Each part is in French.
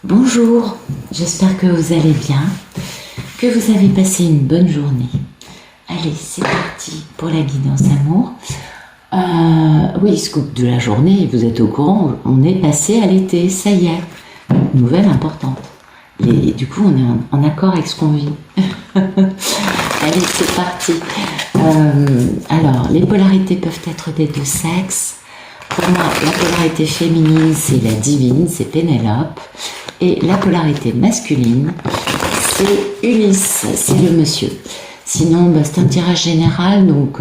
Bonjour, j'espère que vous allez bien, que vous avez passé une bonne journée. Allez, c'est parti pour la guidance amour. Oui, scoop de la journée, vous êtes au courant, on est passé à l'été, ça y est. Nouvelle importante. Et du coup, on est en accord avec ce qu'on vit. Allez, c'est parti. Alors, les polarités peuvent être des deux sexes. Pour moi, la polarité féminine, c'est la divine, c'est Pénélope. Et la polarité masculine, c'est Ulysse, c'est le monsieur. Sinon, c'est un tirage général, donc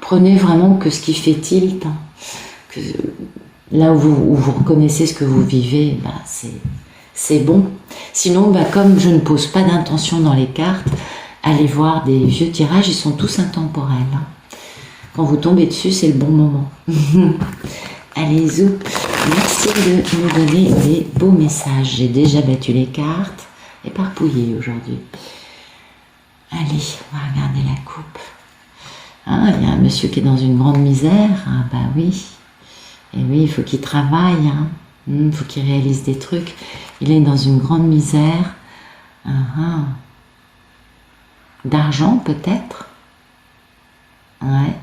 prenez vraiment que ce qui fait tilt. Que, là où vous reconnaissez ce que vous vivez, c'est bon. Sinon, comme je ne pose pas d'intention dans les cartes, allez voir des vieux tirages, ils sont tous intemporels. Quand vous tombez dessus, c'est le bon moment. Allez, zou. Merci de nous donner des beaux messages. J'ai déjà battu les cartes, éparpillées aujourd'hui. Allez, on va regarder la coupe. Ah, il y a un monsieur qui est dans une grande misère. Ah bah oui. Et oui, il faut qu'il travaille. Il faut qu'il réalise des trucs. Il est dans une grande misère. D'argent peut-être. Ouais.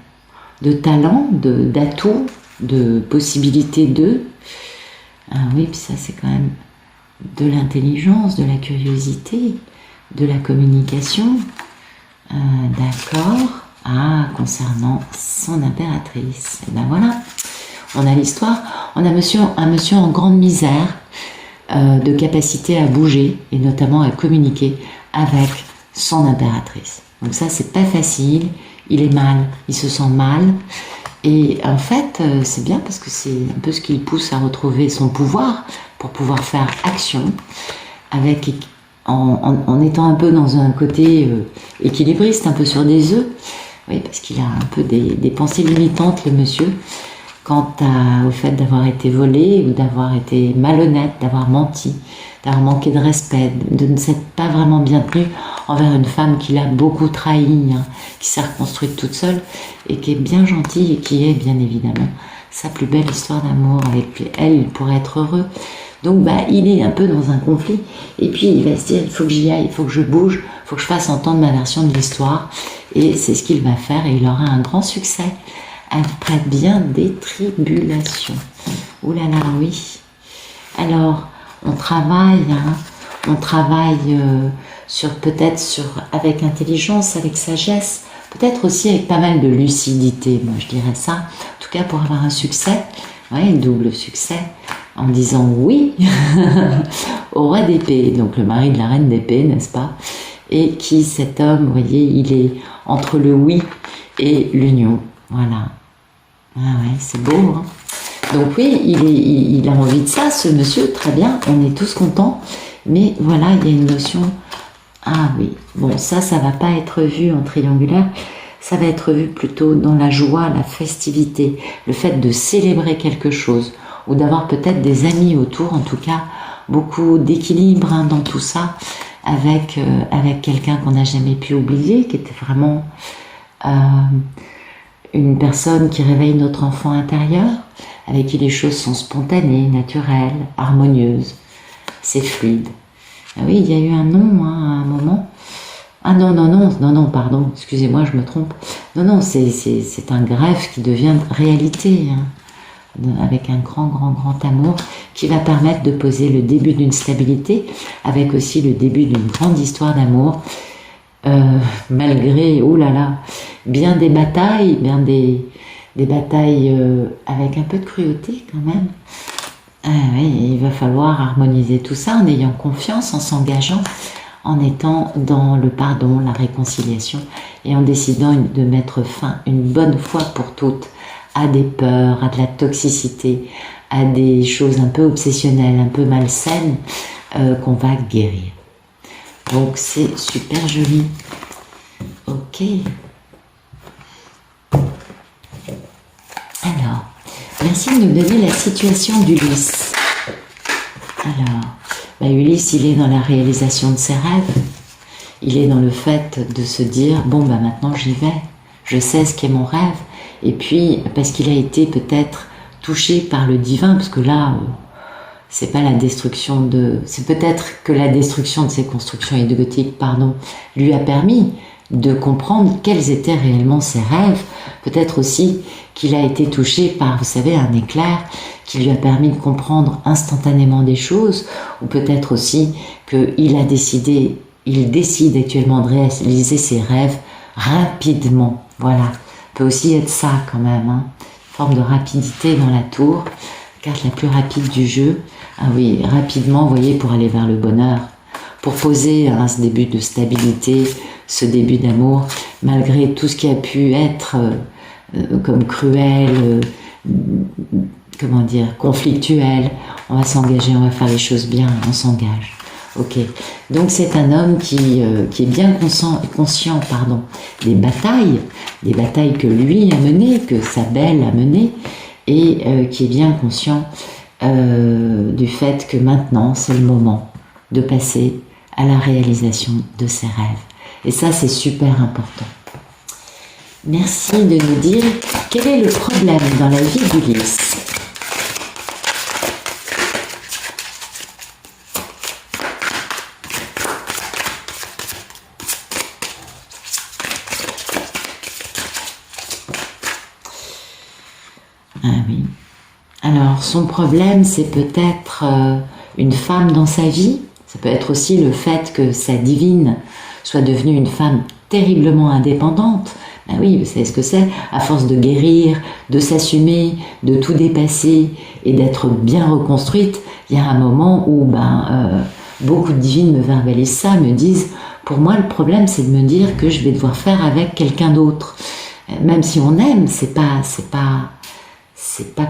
De talent, d'atouts, de possibilités de. Ah oui, puis ça c'est quand même de l'intelligence, de la curiosité, de la communication. D'accord. Ah, concernant son impératrice. Et ben voilà, on a l'histoire. On a un monsieur en grande misère, de capacité à bouger et notamment à communiquer avec son impératrice. Donc ça, c'est pas facile. Il est mal, il se sent mal. Et en fait, c'est bien parce que c'est un peu ce qui le pousse à retrouver son pouvoir pour pouvoir faire action en étant un peu dans un côté équilibriste, un peu sur des œufs. Oui, parce qu'il a un peu des pensées limitantes, le monsieur, quant au fait d'avoir été volé ou d'avoir été malhonnête, d'avoir menti, d'avoir manqué de respect, de ne s'être pas vraiment bien tenu envers une femme qu'il a beaucoup trahi, qui s'est reconstruite toute seule et qui est bien gentille et qui est bien évidemment sa plus belle histoire d'amour. Avec elle, il pourrait être heureux. Donc il est un peu dans un conflit et puis il va se dire il faut que j'y aille, il faut que je bouge, il faut que je fasse entendre ma version de l'histoire et c'est ce qu'il va faire et il aura un grand succès après bien des tribulations. Ouh là là, oui. Alors, on travaille avec intelligence, avec sagesse, peut-être aussi avec pas mal de lucidité, moi je dirais ça. En tout cas, pour avoir un succès, double succès, en disant oui au roi d'épée, donc le mari de la reine d'épée, n'est-ce pas? Et qui, cet homme, vous voyez, il est entre le oui et l'union. Voilà. Ah ouais, c'est beau, Donc oui, il a envie de ça, ce monsieur, très bien, on est tous contents, mais voilà, il y a une notion, ah oui, bon, ça va pas être vu en triangulaire, ça va être vu plutôt dans la joie, la festivité, le fait de célébrer quelque chose, ou d'avoir peut-être des amis autour, en tout cas, beaucoup d'équilibre dans tout ça, avec quelqu'un qu'on n'a jamais pu oublier, qui était vraiment une personne qui réveille notre enfant intérieur, avec qui les choses sont spontanées, naturelles, harmonieuses, c'est fluide. Ah oui, il y a eu un nom à un moment. Ah non, pardon, excusez-moi, je me trompe. Non, c'est un greffe qui devient réalité, avec un grand amour qui va permettre de poser le début d'une stabilité, avec aussi le début d'une grande histoire d'amour, malgré, bien des batailles, avec un peu de cruauté quand même. Oui, il va falloir harmoniser tout ça en ayant confiance, en s'engageant, en étant dans le pardon, la réconciliation et en décidant de mettre fin une bonne fois pour toutes à des peurs, à de la toxicité, à des choses un peu obsessionnelles, un peu malsaines qu'on va guérir. Donc c'est super joli. Ok. Alors, merci de nous donner la situation d'Ulysse. Alors, Ulysse, il est dans la réalisation de ses rêves. Il est dans le fait de se dire, maintenant j'y vais. Je sais ce qu'est mon rêve. Et puis, parce qu'il a été peut-être touché par le divin, parce que là, c'est pas la destruction de... C'est peut-être que la destruction de ces constructions égotiques, lui a permis de comprendre quels étaient réellement ses rêves. Peut-être aussi qu'il a été touché par, vous savez, un éclair qui lui a permis de comprendre instantanément des choses, ou peut-être aussi qu'il décide actuellement de réaliser ses rêves rapidement. Voilà, peut aussi être ça quand même, hein. Forme de rapidité dans la tour, carte la plus rapide du jeu. Ah oui, rapidement, vous voyez, pour aller vers le bonheur, pour poser ce début de stabilité, ce début d'amour, malgré tout ce qui a pu être comme cruel, comment dire, conflictuel. On va s'engager, on va faire les choses bien, on s'engage. Ok, donc c'est un homme qui est bien conscient des batailles que lui a menées, que sa belle a menées, et qui est bien conscient du fait que maintenant c'est le moment de passer à la réalisation de ses rêves. Et ça, c'est super important. Merci de nous dire quel est le problème dans la vie d'Ulysse. Ah oui. Alors, son problème, c'est peut-être une femme dans sa vie. Ça peut être aussi le fait que sa divine soit devenue une femme terriblement indépendante. Ben oui, vous savez ce que c'est, à force de guérir, de s'assumer, de tout dépasser et d'être bien reconstruite, il y a un moment où beaucoup de divines me verbalisent ça, me disent, pour moi le problème c'est de me dire que je vais devoir faire avec quelqu'un d'autre. Même si on aime, c'est pas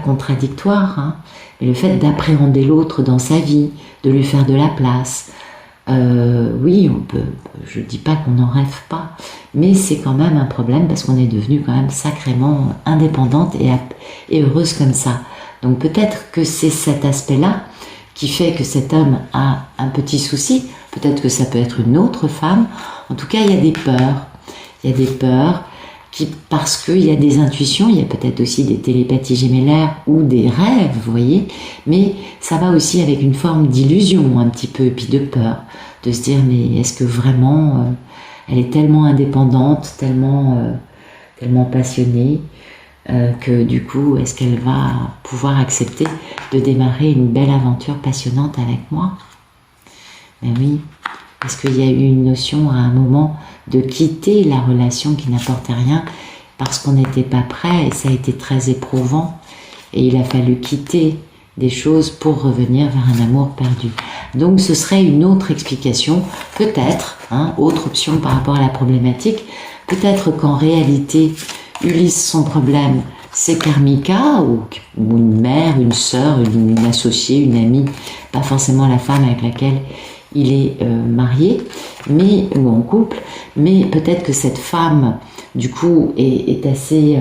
contradictoire, hein. Mais le fait d'appréhender l'autre dans sa vie, de lui faire de la place, oui, on peut, je dis pas qu'on n'en rêve pas, mais c'est quand même un problème parce qu'on est devenu quand même sacrément indépendante et heureuse comme ça. Donc peut-être que c'est cet aspect-là qui fait que cet homme a un petit souci, peut-être que ça peut être une autre femme. En tout cas, il y a des peurs, parce qu'il y a des intuitions, il y a peut-être aussi des télépathies gémellaires ou des rêves, vous voyez, mais ça va aussi avec une forme d'illusion un petit peu, et puis de peur, de se dire mais est-ce que vraiment elle est tellement indépendante, tellement passionnée, que du coup est-ce qu'elle va pouvoir accepter de démarrer une belle aventure passionnante avec moi? Ben oui, parce qu'il y a eu une notion à un moment de quitter la relation qui n'apportait rien parce qu'on n'était pas prêt et ça a été très éprouvant et il a fallu quitter des choses pour revenir vers un amour perdu. Donc ce serait une autre explication, peut-être, autre option par rapport à la problématique, peut-être qu'en réalité Ulysse, son problème c'est Karmika ou une mère, une sœur, une associée, une amie, pas forcément la femme avec laquelle il est marié, ou en couple, mais peut-être que cette femme, du coup, est assez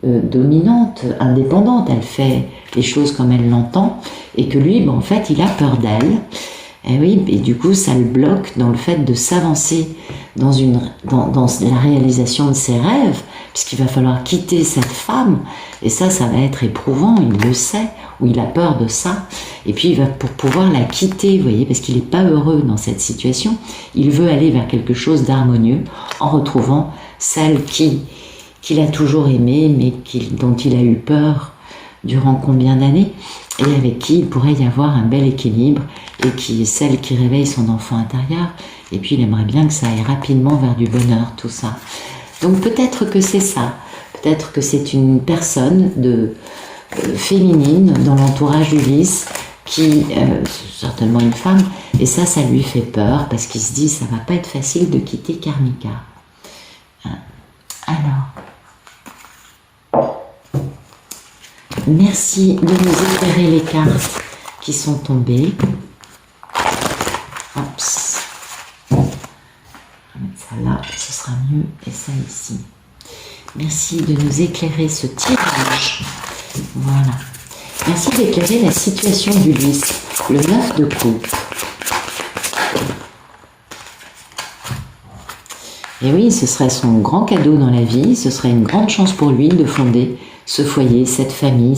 dominante, indépendante, elle fait les choses comme elle l'entend, et que lui, en fait, il a peur d'elle, et oui, et du coup, ça le bloque dans le fait de s'avancer dans la réalisation de ses rêves, puisqu'il va falloir quitter cette femme, et ça va être éprouvant, il le sait, ou il a peur de ça, et puis pour pouvoir la quitter, vous voyez, parce qu'il n'est pas heureux dans cette situation, il veut aller vers quelque chose d'harmonieux, en retrouvant celle qu'il a toujours aimée, mais dont il a eu peur durant combien d'années, et avec qui il pourrait y avoir un bel équilibre, et qui est celle qui réveille son enfant intérieur, et puis il aimerait bien que ça aille rapidement vers du bonheur, tout ça. Donc peut-être que c'est ça, peut-être que c'est une personne féminine dans l'entourage d'Ulysse, certainement une femme, et ça lui fait peur, parce qu'il se dit, ça va pas être facile de quitter Karmika. Alors, merci de nous éclairer les cartes qui sont tombées. Oups. On va mettre ça là, ce sera mieux, et ça ici. Merci de nous éclairer ce tirage. Voilà. Merci d'éclairer la situation d'Ulysse, le 9 de coupe. Et oui, ce serait son grand cadeau dans la vie, ce serait une grande chance pour lui de fonder ce foyer, cette famille,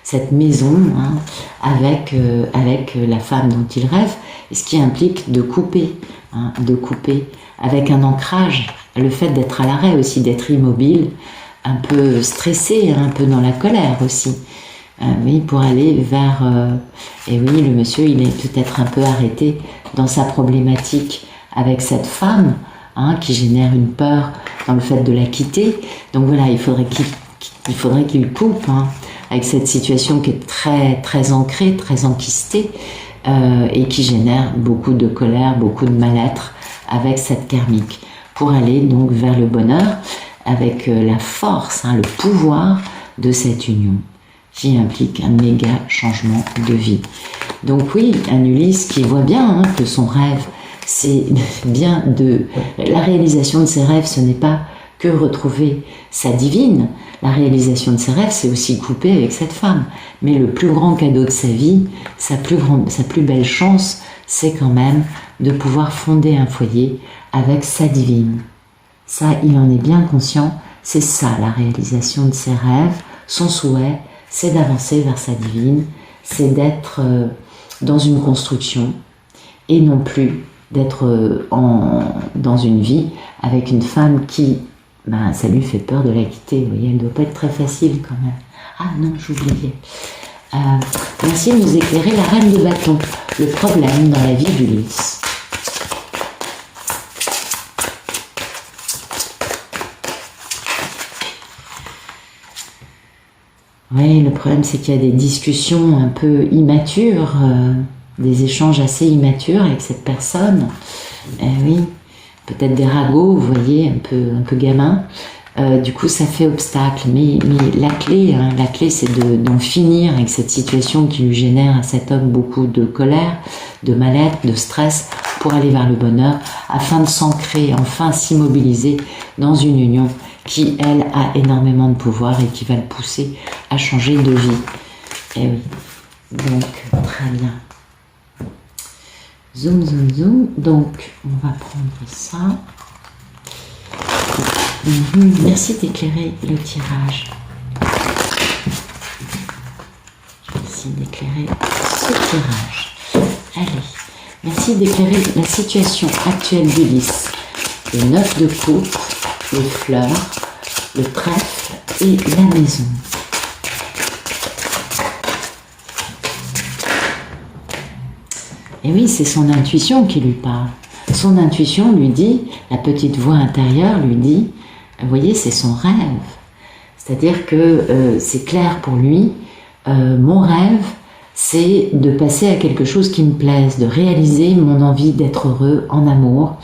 cette maison hein, avec la femme dont il rêve, ce qui implique de couper avec un ancrage, le fait d'être à l'arrêt aussi, d'être immobile, un peu stressé, un peu dans la colère aussi. Oui, pour aller vers... et oui, le monsieur, il est peut-être un peu arrêté dans sa problématique avec cette femme, hein, qui génère une peur dans le fait de la quitter. Donc voilà, il faudrait qu'il coupe hein, avec cette situation qui est très, très ancrée, très enquistée, et qui génère beaucoup de colère, beaucoup de mal-être avec cette karmique, pour aller donc vers le bonheur, avec la force, hein, le pouvoir de cette union, qui implique un méga changement de vie. Donc oui, un Ulysse qui voit bien hein, que son rêve, c'est bien la réalisation de ses rêves, ce n'est pas que retrouver sa divine. La réalisation de ses rêves, c'est aussi couper avec cette femme. Mais le plus grand cadeau de sa vie, sa plus belle chance, c'est quand même de pouvoir fonder un foyer avec sa divine. Ça, il en est bien conscient. C'est ça la réalisation de ses rêves. Son souhait, c'est d'avancer vers sa divine, c'est d'être dans une construction et non plus d'être dans une vie avec une femme qui, ça lui fait peur de la quitter. Vous voyez, elle ne doit pas être très facile quand même. Ah non, j'oubliais. Merci de nous éclairer la reine de bâton, le problème dans la vie d'Ulysse. Oui, le problème c'est qu'il y a des discussions un peu immatures, des échanges assez immatures avec cette personne. Oui, peut-être des ragots, vous voyez, un peu gamin. Du coup, ça fait obstacle. Mais la clé c'est d'en finir avec cette situation qui lui génère à cet homme beaucoup de colère, de mal-être, de stress, pour aller vers le bonheur, afin de s'ancrer, enfin s'immobiliser dans une union qui, elle, a énormément de pouvoir et qui va le pousser à changer de vie. Et oui, donc, très bien. Zoom, zoom, zoom. Donc, on va prendre ça. Merci d'éclairer le tirage. Merci d'éclairer ce tirage. Allez, merci d'éclairer la situation actuelle d'Ulysse. Le 9 de coupe, les fleurs, le trèfle et la maison. Et oui, c'est son intuition qui lui parle. Son intuition lui dit, la petite voix intérieure lui dit, vous voyez, c'est son rêve. C'est-à-dire que c'est clair pour lui, mon rêve, c'est de passer à quelque chose qui me plaise, de réaliser mon envie d'être heureux en amour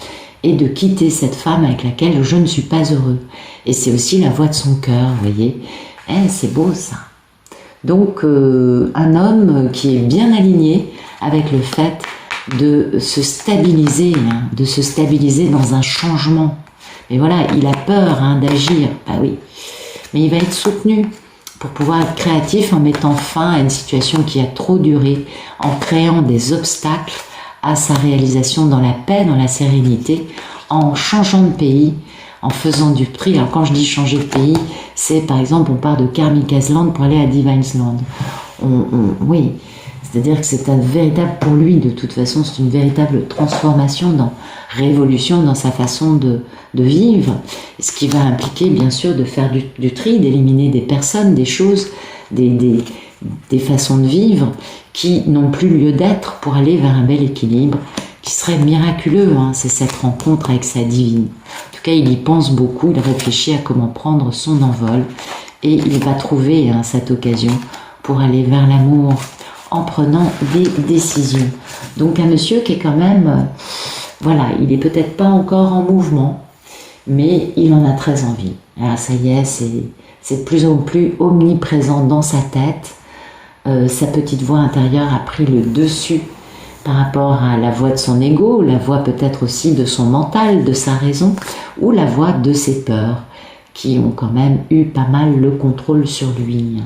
et de quitter cette femme avec laquelle je ne suis pas heureux. Et c'est aussi la voix de son cœur, vous voyez. C'est beau ça. Donc, un homme qui est bien aligné avec le fait de se stabiliser, dans un changement. Mais voilà, il a peur d'agir, bah oui. Mais il va être soutenu pour pouvoir être créatif en mettant fin à une situation qui a trop duré, en créant des obstacles à sa réalisation dans la paix, dans la sérénité, en changeant de pays, en faisant du tri. Alors quand je dis changer de pays, c'est par exemple on part de Karmika's Land pour aller à Divine's Land. Oui, c'est-à-dire que c'est un véritable, pour lui de toute façon, c'est une véritable transformation, révolution dans sa façon de vivre, ce qui va impliquer bien sûr de faire du tri, d'éliminer des personnes, des choses, des façons de vivre qui n'ont plus lieu d'être pour aller vers un bel équilibre qui serait miraculeux, c'est cette rencontre avec sa divine. En tout cas, il y pense beaucoup, il réfléchit à comment prendre son envol et il va trouver cette occasion pour aller vers l'amour en prenant des décisions. Donc un monsieur qui est quand même, voilà, il est peut-être pas encore en mouvement, mais il en a très envie. Alors ça y est, c'est de plus en plus omniprésent dans sa tête. Sa petite voix intérieure a pris le dessus par rapport à la voix de son ego, la voix peut-être aussi de son mental, de sa raison, ou la voix de ses peurs, qui ont quand même eu pas mal le contrôle sur lui.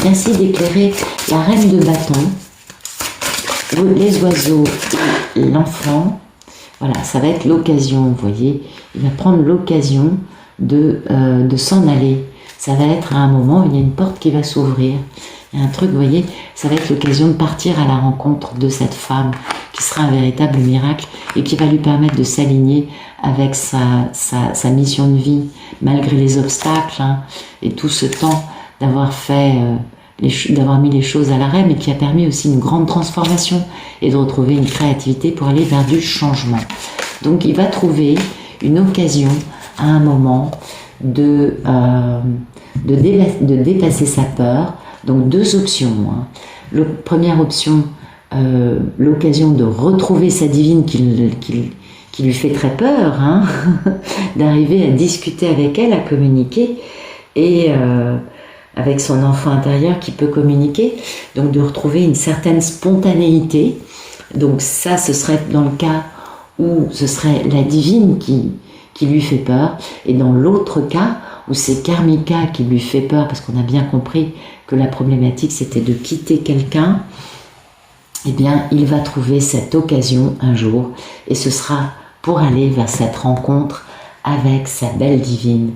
Merci d'éclairer la reine de bâton, les oiseaux et l'enfant. Voilà, ça va être l'occasion, vous voyez, il va prendre l'occasion de s'en aller. Ça va être à un moment, il y a une porte qui va s'ouvrir, Il y a un truc, vous voyez, ça va être l'occasion de partir à la rencontre de cette femme qui sera un véritable miracle et qui va lui permettre de s'aligner avec sa mission de vie, malgré les obstacles hein, et tout ce temps d'avoir fait, d'avoir mis les choses à l'arrêt, mais qui a permis aussi une grande transformation et de retrouver une créativité pour aller vers du changement. Donc il va trouver une occasion à un moment de dépasser sa peur. Donc deux options. Hein. Première option, l'occasion de retrouver sa divine qui lui fait très peur, hein, d'arriver à discuter avec elle, à communiquer, et avec son enfant intérieur qui peut communiquer, donc de retrouver une certaine spontanéité. Donc ça, ce serait dans le cas où ce serait la divine qui lui fait peur, et dans l'autre cas où c'est Karmika qui lui fait peur, parce qu'on a bien compris que la problématique c'était de quitter quelqu'un, eh bien il va trouver cette occasion un jour, et ce sera pour aller vers cette rencontre avec sa belle divine.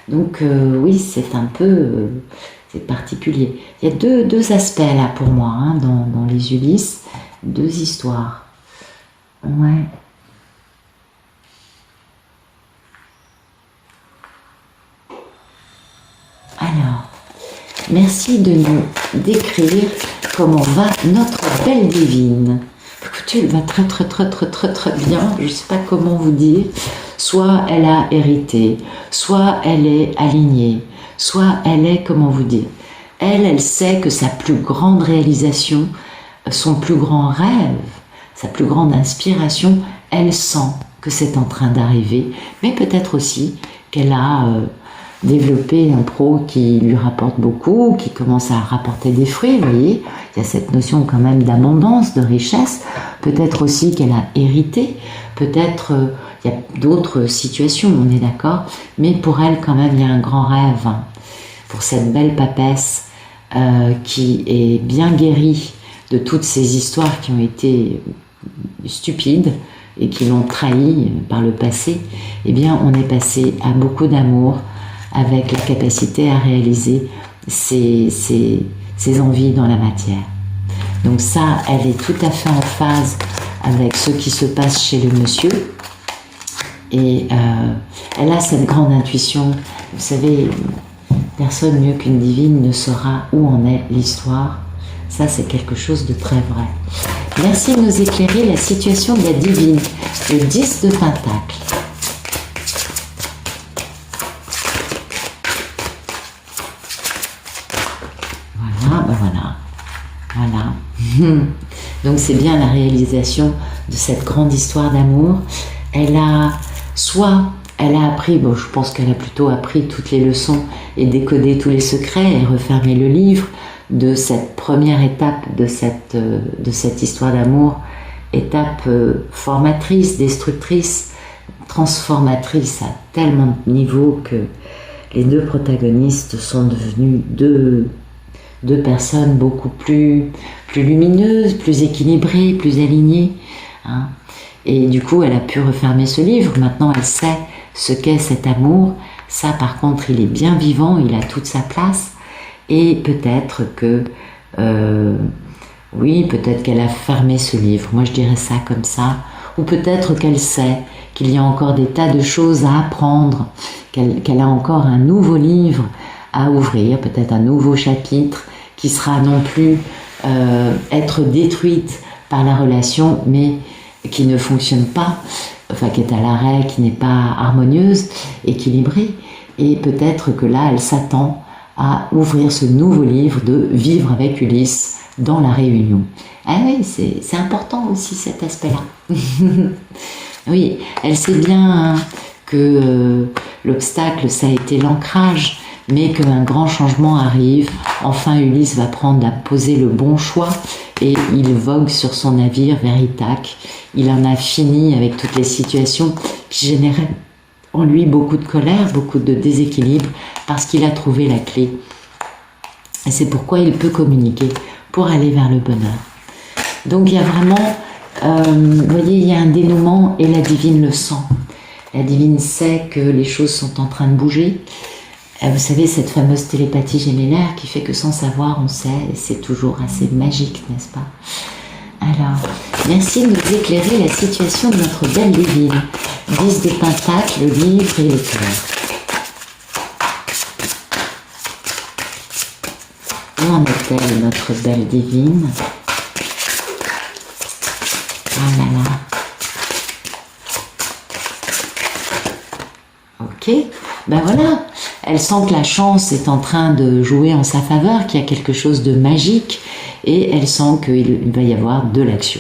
Donc oui, c'est un peu c'est particulier. Il y a deux aspects là pour moi hein, dans les Ulysses, deux histoires. Ouais. Alors, merci de nous décrire comment va notre belle divine. Écoutez, elle va très bien, je ne sais pas comment vous dire. Soit elle a hérité, soit elle est alignée, soit elle est, comment vous dire, elle sait que sa plus grande réalisation, son plus grand rêve, sa plus grande inspiration, elle sent que c'est en train d'arriver, mais peut-être aussi qu'elle a développer un pro qui lui rapporte beaucoup, qui commence à rapporter des fruits, vous voyez, il y a cette notion quand même d'abondance, de richesse, peut-être aussi qu'elle a hérité, peut-être il y a d'autres situations, on est d'accord, mais pour elle quand même il y a un grand rêve, hein, pour cette belle papesse qui est bien guérie de toutes ces histoires qui ont été stupides et qui l'ont trahi par le passé, eh bien on est passé à beaucoup d'amour, avec la capacité à réaliser ses envies dans la matière. Donc ça, elle est tout à fait en phase avec ce qui se passe chez le monsieur. Et elle a cette grande intuition. Vous savez, personne mieux qu'une divine ne saura où en est l'histoire. Ça, c'est quelque chose de très vrai. Merci de nous éclairer la situation de la divine, le 10 de Pentacle. Voilà. Donc c'est bien la réalisation de cette grande histoire d'amour. Elle a appris, bon je pense qu'elle a plutôt appris toutes les leçons et décodé tous les secrets et refermé le livre de cette première étape de cette histoire d'amour, étape formatrice, destructrice, transformatrice à tellement de niveaux que les deux protagonistes sont devenus deux personnes beaucoup plus lumineuses, plus équilibrées, plus alignées. Hein. Et du coup, elle a pu refermer ce livre. Maintenant, elle sait ce qu'est cet amour. Ça, par contre, il est bien vivant, il a toute sa place. Et peut-être que... oui, peut-être qu'elle a fermé ce livre. Moi, je dirais ça comme ça. Ou peut-être qu'elle sait qu'il y a encore des tas de choses à apprendre, qu'elle a encore un nouveau livre à ouvrir, peut-être un nouveau chapitre, qui sera non plus être détruite par la relation, mais qui ne fonctionne pas, enfin qui est à l'arrêt, qui n'est pas harmonieuse, équilibrée. Et peut-être que là, elle s'attend à ouvrir ce nouveau livre de Vivre avec Ulysse dans la réunion. Ah oui, c'est important aussi cet aspect-là. Oui, elle sait bien que l'obstacle, ça a été l'ancrage, mais qu'un grand changement arrive. Enfin, Ulysse va poser le bon choix et il vogue sur son navire vers Ithaque. Il en a fini avec toutes les situations qui généraient en lui beaucoup de colère, beaucoup de déséquilibre, parce qu'il a trouvé la clé. Et c'est pourquoi il peut communiquer pour aller vers le bonheur. Donc il y a vraiment, vous voyez, il y a un dénouement et la divine le sent. La divine sait que les choses sont en train de bouger. Vous savez, cette fameuse télépathie gémellaire qui fait que sans savoir, on sait, et c'est toujours assez magique, n'est-ce pas? Alors, merci de nous éclairer la situation de notre belle divine. 10 de Pentacles, le livre et le cœur. Où en est-elle, notre belle divine? Ah là là. Ok, ben voilà. Elle sent que la chance est en train de jouer en sa faveur, qu'il y a quelque chose de magique, et elle sent qu'il va y avoir de l'action.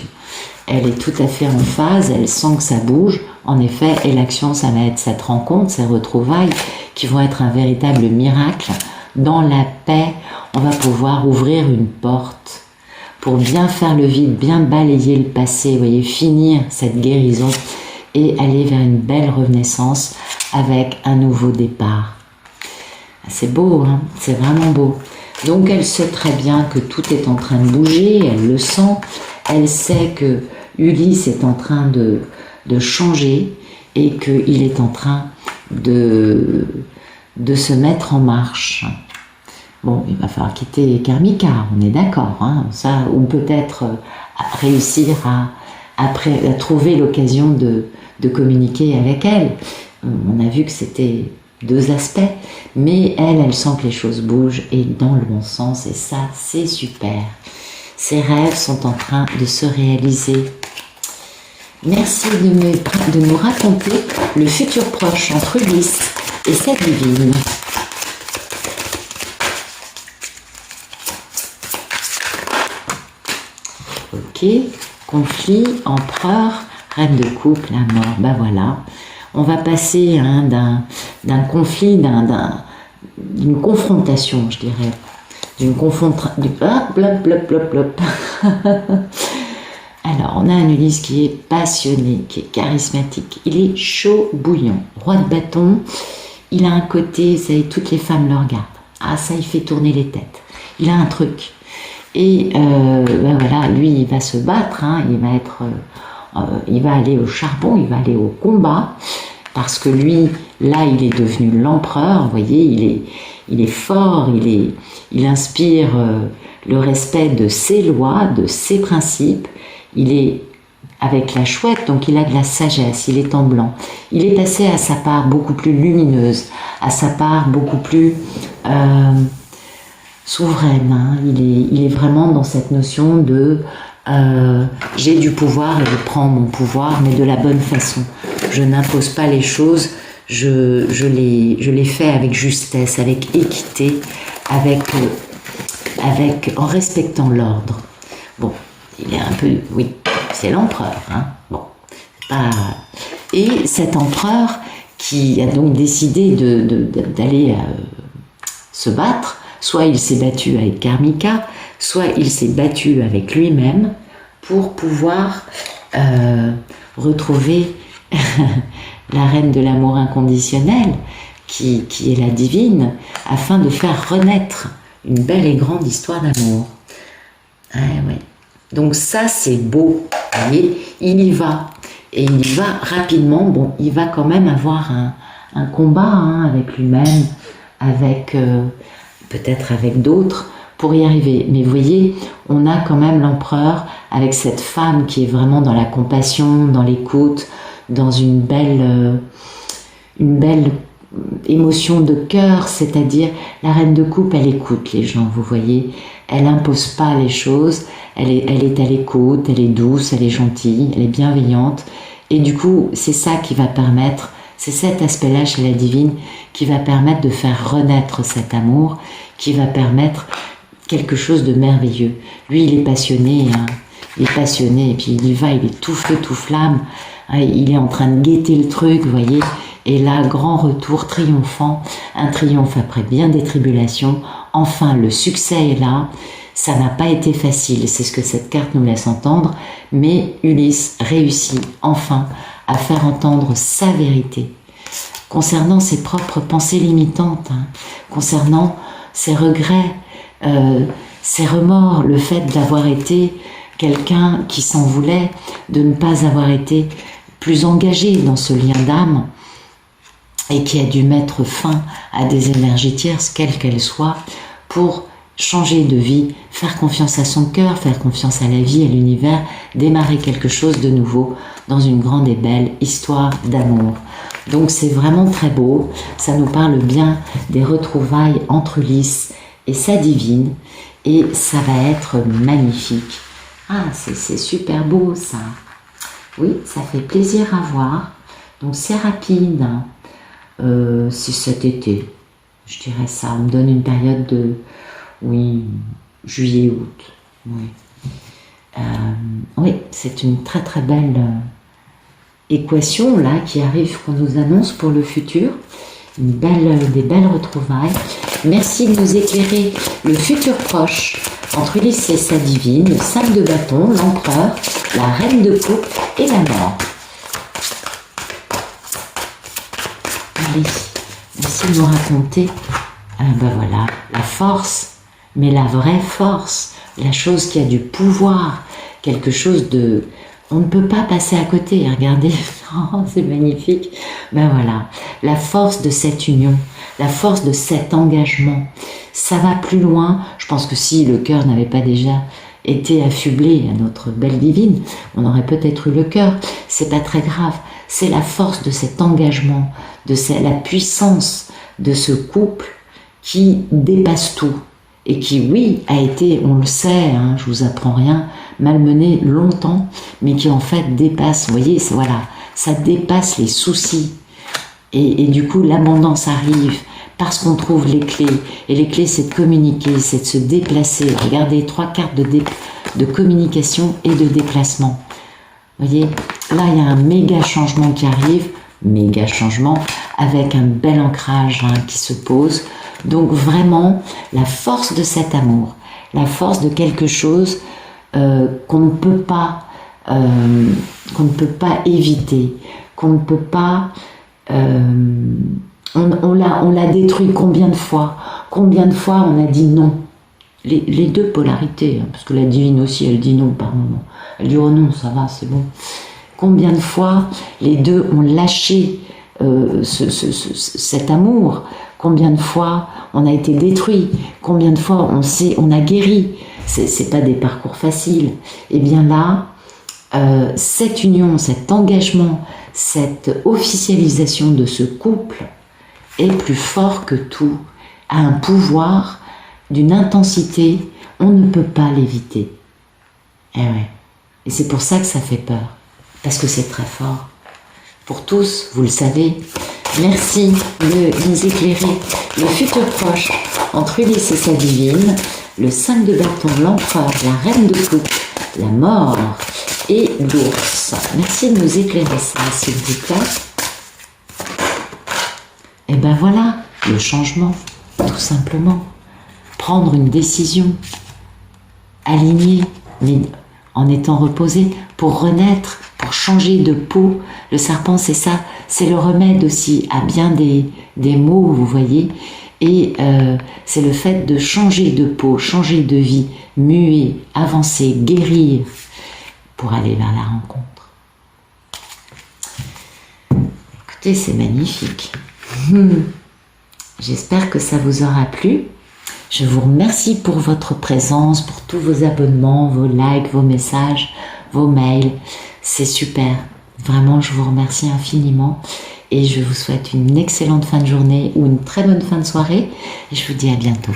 Elle est tout à fait en phase, elle sent que ça bouge, en effet, et l'action, ça va être cette rencontre, ces retrouvailles, qui vont être un véritable miracle. Dans la paix, on va pouvoir ouvrir une porte pour bien faire le vide, bien balayer le passé, vous voyez, finir cette guérison et aller vers une belle renaissance avec un nouveau départ. C'est beau, hein, c'est vraiment beau. Donc elle sait très bien que tout est en train de bouger, elle le sent, elle sait que Ulysse est en train de changer et qu'il est en train de se mettre en marche. Bon, il va falloir quitter Karmika, on est d'accord, hein, ça, ou peut-être réussir à trouver l'occasion de communiquer avec elle. On a vu que c'était 2 aspects, mais elle sent que les choses bougent et dans le bon sens, et ça, c'est super. Ses rêves sont en train de se réaliser. Merci de nous raconter le futur proche entre Ulysse et sa divine. Ok, conflit, empereur, reine de coupe, la mort, ben voilà. On va passer hein, d'un conflit, d'une confrontation, je dirais. D'une confrontation. Alors, on a un Ulysse qui est passionné, qui est charismatique. Il est chaud bouillant. Roi de bâton, il a un côté, vous savez, toutes les femmes le regardent. Ah, ça, il fait tourner les têtes. Il a un truc. Et ben voilà, lui, il va se battre, hein, il va aller au charbon, il va aller au combat, parce que lui, là, il est devenu l'empereur, vous voyez, il est fort, il inspire le respect de ses lois, de ses principes, il est avec la chouette, donc il a de la sagesse, il est en blanc. Il est passé à sa part beaucoup plus lumineuse, à sa part beaucoup plus souveraine, hein. Il est vraiment dans cette notion de j'ai du pouvoir et je prends mon pouvoir, mais de la bonne façon. Je n'impose pas les choses, je les fais avec justesse, avec équité, en respectant l'ordre. Bon, il est un peu, oui, c'est l'empereur, hein. Bon, pas... Et cet empereur qui a donc décidé d'aller se battre, soit il s'est battu avec Karmika, soit il s'est battu avec lui-même pour pouvoir retrouver la reine de l'amour inconditionnel, qui est la divine, afin de faire renaître une belle et grande histoire d'amour. Ah, ouais. Donc ça, c'est beau. Vous voyez, il y va. Et il y va rapidement. Bon, il va quand même avoir un combat hein, avec lui-même, avec peut-être avec d'autres, pour y arriver. Mais vous voyez, on a quand même l'empereur avec cette femme qui est vraiment dans la compassion, dans l'écoute, dans une belle émotion de cœur, c'est-à-dire la reine de coupe, elle écoute les gens, vous voyez, elle impose pas les choses, elle est à l'écoute, elle est douce, elle est gentille, elle est bienveillante, et du coup, c'est ça qui va permettre, c'est cet aspect-là chez la divine qui va permettre de faire renaître cet amour, qui va permettre quelque chose de merveilleux. Lui, il est passionné, hein. Il est passionné, et puis il y va, il est tout feu, tout flamme, hein, il est en train de guetter le truc, vous voyez, et là, grand retour triomphant, un triomphe après bien des tribulations, enfin le succès est là, ça n'a pas été facile, c'est ce que cette carte nous laisse entendre, mais Ulysse réussit enfin à faire entendre sa vérité, concernant ses propres pensées limitantes, hein, concernant ses regrets, ses remords, le fait d'avoir été quelqu'un qui s'en voulait, de ne pas avoir été plus engagé dans ce lien d'âme. et qui a dû mettre fin à des énergies tierces, quelles qu'elles soient, pour changer de vie, faire confiance à son cœur, faire confiance à la vie, à l'univers, démarrer quelque chose de nouveau dans une grande et belle histoire d'amour. Donc c'est vraiment très beau, ça nous parle bien des retrouvailles entre Ulysse et sa divine, et ça va être magnifique. Ah, c'est super beau ça. Oui, ça fait plaisir à voir. Donc c'est rapide, hein. C'est cet été, je dirais ça. On me donne une période de, oui, juillet-août. Oui, oui, c'est une très très belle équation là qui arrive, qu'on nous annonce pour le futur. Des belles retrouvailles. Merci de nous éclairer le futur proche entre Ulysse et sa divine, le 5 de bâton, l'empereur, la reine de coupe et la mort. Allez, merci de nous raconter, ben voilà, la force, mais la vraie force, la chose qui a du pouvoir, quelque chose de... On ne peut pas passer à côté, regardez, oh, c'est magnifique. Ben voilà, la force de cette union, la force de cet engagement, ça va plus loin. Je pense que si le cœur n'avait pas déjà été affublé à notre belle divine, on aurait peut-être eu le cœur. C'est pas très grave. C'est la force de cet engagement, la puissance de ce couple qui dépasse tout. Et qui, oui, a été, on le sait, hein, je vous apprends rien, malmené longtemps, mais qui en fait dépasse, vous voyez, voilà, ça dépasse les soucis. Et du coup, l'abondance arrive parce qu'on trouve les clés. Et les clés, c'est de communiquer, c'est de se déplacer. Regardez, 3 cartes de communication et de déplacement. Vous voyez, là, il y a un méga changement qui arrive, méga changement, avec un bel ancrage hein, qui se pose. Donc vraiment, la force de cet amour, la force de quelque chose qu'on ne peut pas éviter, qu'on ne peut pas... on l'a détruit combien de fois on a dit non. Les deux polarités, hein, parce que la divine aussi, elle dit non par moment. Elle dit oh non, ça va, c'est bon. Combien de fois les deux ont lâché cet amour? Combien de fois on a été détruit? Combien de fois on a guéri? C'est pas des parcours faciles. Et bien là, cette union, cet engagement, cette officialisation de ce couple est plus fort que tout, a un pouvoir d'une intensité, on ne peut pas l'éviter. Et ouais. Et c'est pour ça que ça fait peur, parce que c'est très fort. Pour tous, vous le savez. Merci de nous éclairer le futur proche entre Ulysse et sa divine, le 5 de bâton, l'empereur, la reine de coupe, la mort et l'ours. Merci de nous éclairer ça, s'il vous plaît. Et ben voilà, le changement, tout simplement. Prendre une décision, aligner, mais en étant reposé, pour renaître, pour changer de peau. Le serpent, c'est ça, c'est le remède aussi à bien des maux, vous voyez. Et c'est le fait de changer de peau, changer de vie, muer, avancer, guérir, pour aller vers la rencontre. Écoutez, c'est magnifique. J'espère que ça vous aura plu. Je vous remercie pour votre présence, pour tous vos abonnements, vos likes, vos messages, vos mails. C'est super. Vraiment, je vous remercie infiniment. Et je vous souhaite une excellente fin de journée ou une très bonne fin de soirée. Et je vous dis à bientôt.